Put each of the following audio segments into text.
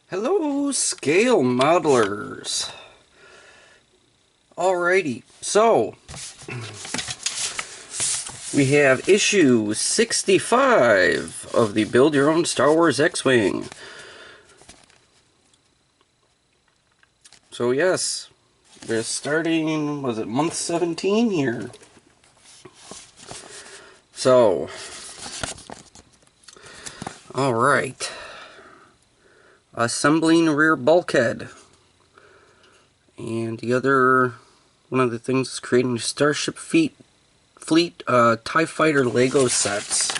Hello, scale modelers. Alrighty, so we have issue 65 of the Build Your Own Star Wars X-Wing. So yes, we're starting, was it month 17 here? So, alright. Assembling rear bulkhead. And the other, one of the things is creating Starship Fleet TIE Fighter Lego sets.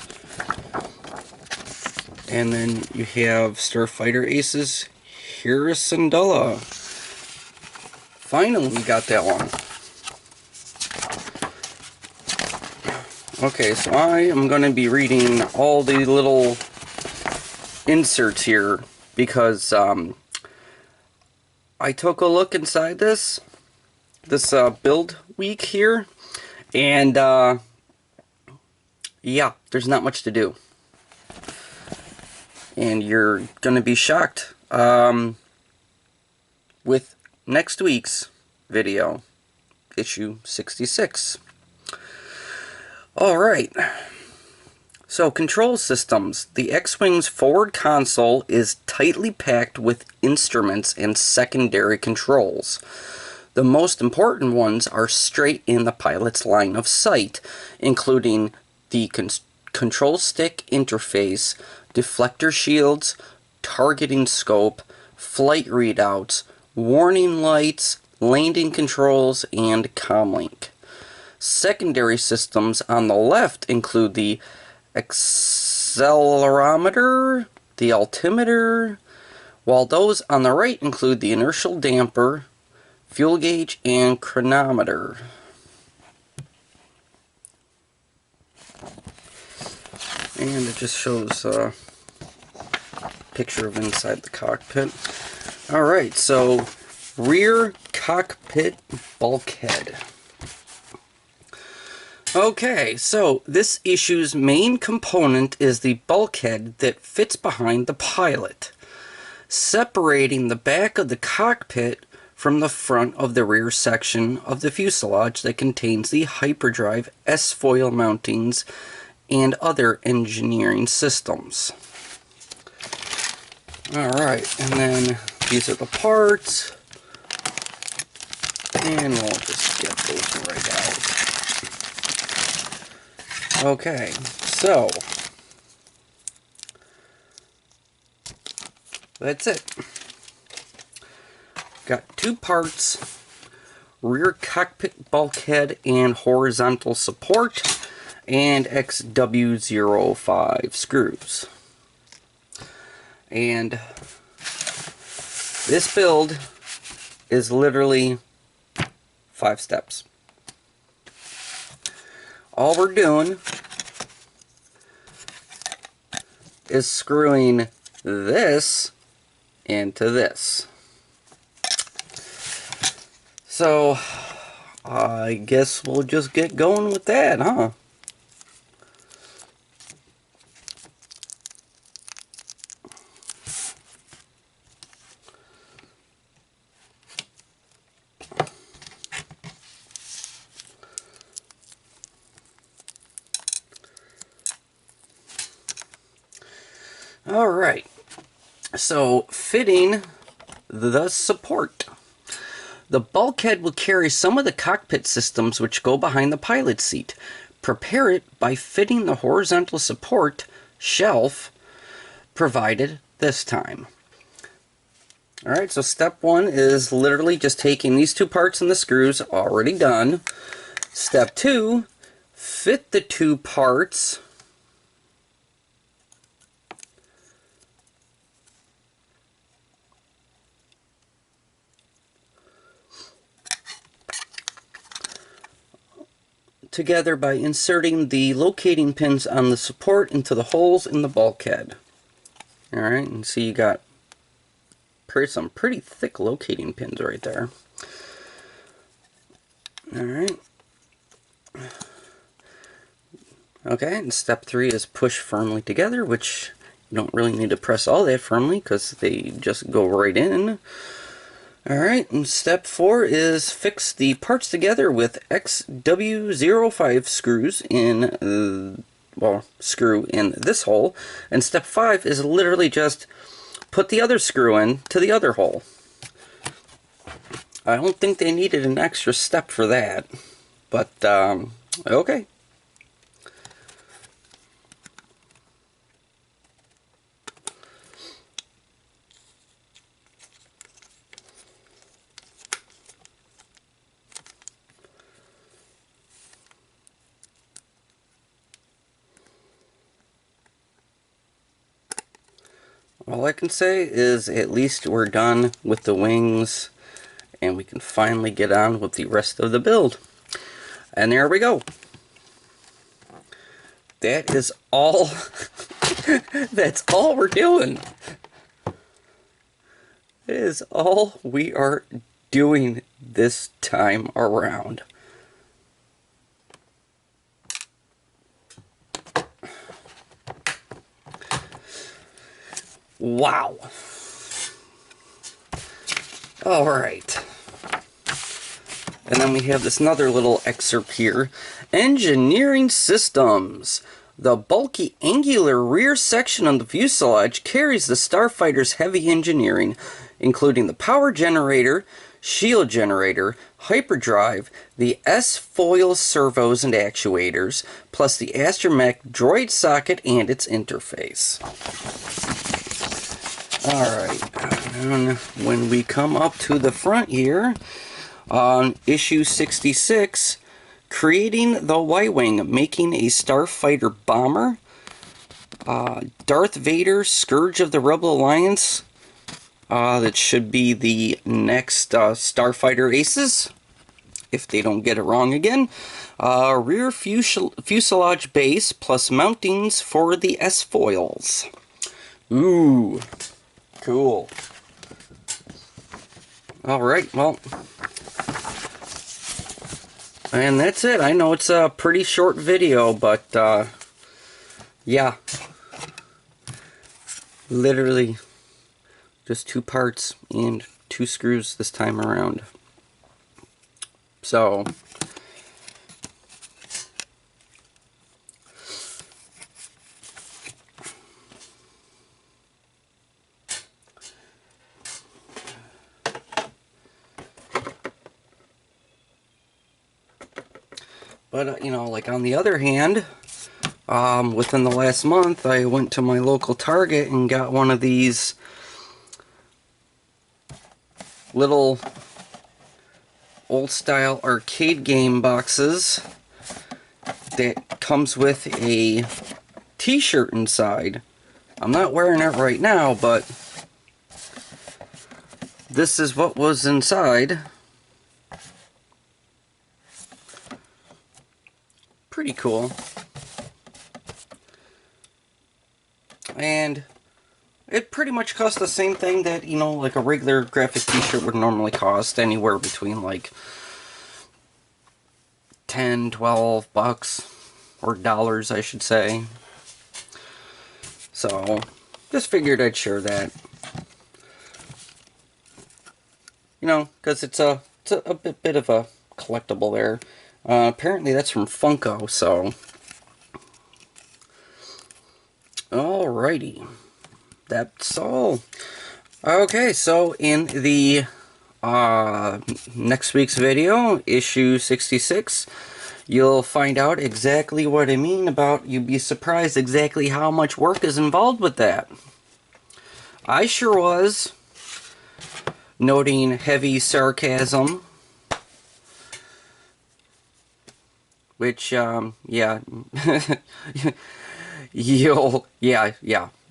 And then you have Starfighter Aces Hirasandula. Finally we got that one. Okay, so I am going to be reading all the little inserts here because I took a look inside this build week here, and yeah, there's not much to do. And you're going to be shocked with next week's video, issue 66. Alright, so control systems. The X-Wing's forward console is tightly packed with instruments and secondary controls. The most important ones are straight in the pilot's line of sight, including the control stick interface, deflector shields, targeting scope, flight readouts, warning lights, landing controls, and comlink. Secondary systems on the left include the accelerometer, the altimeter, while those on the right include the inertial damper, fuel gauge, and chronometer. And it just shows a picture of inside the cockpit. Alright, so rear cockpit bulkhead. Okay, so this issue's main component is the bulkhead that fits behind the pilot, separating the back of the cockpit from the front of the rear section of the fuselage that contains the hyperdrive, S-foil mountings, and other engineering systems. Alright, and then these are the parts, and we'll just get those right out. Okay, so that's it. Got two parts, rear cockpit bulkhead and horizontal support, and XW05 screws. And this build is literally 5 steps. All we're doing is screwing this into this. So, I guess we'll just get going with that, huh? Alright, so fitting the support. The bulkhead will carry some of the cockpit systems which go behind the pilot's seat. Prepare it by fitting the horizontal support shelf provided this time. Alright, so step 1 is literally just taking these two parts and the screws already done. Step 2, fit the two parts together by inserting the locating pins on the support into the holes in the bulkhead. Alright, and see you got some pretty thick locating pins right there. Alright. Okay, and step 3 is push firmly together, which You don't really need to press all that firmly because they just go right in. Alright, and step 4 is fix the parts together with XW05 screws in, screw in this hole. And step 5 is literally just put the other screw in to the other hole. I don't think they needed an extra step for that, but okay. All I can say is at least we're done with the wings and we can finally get on with the rest of the build. And there we go. That is all. That's all we're doing. That is all we are doing this time around. Wow. Alright. And then we have this another little excerpt here. Engineering systems. The bulky angular rear section of the fuselage carries the starfighter's heavy engineering, including the power generator, shield generator, hyperdrive, the S-foil servos and actuators, plus the astromech droid socket and its interface. Alright, and when we come up to the front here, on issue 66, creating the Y-Wing, making a starfighter bomber, Darth Vader, Scourge of the Rebel Alliance, that should be the next starfighter aces, if they don't get it wrong again, rear fuselage base plus mountings for the S-foils. Ooh. Cool. Alright, well. And that's it. I know it's a pretty short video, but, yeah. Literally just 2 parts and 2 screws this time around. So. But, you know, like on the other hand, within the last month, I went to my local Target and got one of these little old-style arcade game boxes that comes with a t-shirt inside. I'm not wearing it right now, but this is what was inside. Pretty cool. And it pretty much costs the same thing that, you know, like a regular graphic t-shirt would normally cost, anywhere between like 10, 12 bucks, or dollars I should say. So, just figured I'd share that. You know, because it's a bit of a collectible there. Apparently that's from Funko, so. Alrighty. That's all. Okay, so in the next week's video, issue 66, you'll find out exactly what I mean about, you'd be surprised exactly how much work is involved with that. I sure was. Noting heavy sarcasm. Which, yeah. Yeah.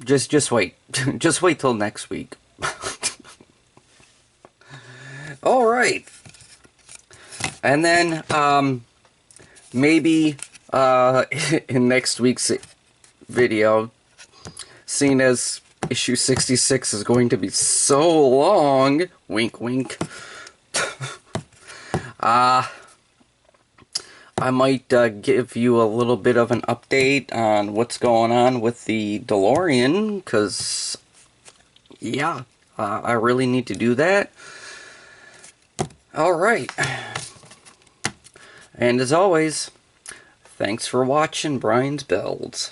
Just wait. Just wait till next week. Alright. And then, maybe, in next week's video, seeing as issue 66 is going to be so long, wink wink, I might give you a little bit of an update on what's going on with the DeLorean, because, yeah, I really need to do that. Alright. And as always, thanks for watching Brian's Builds.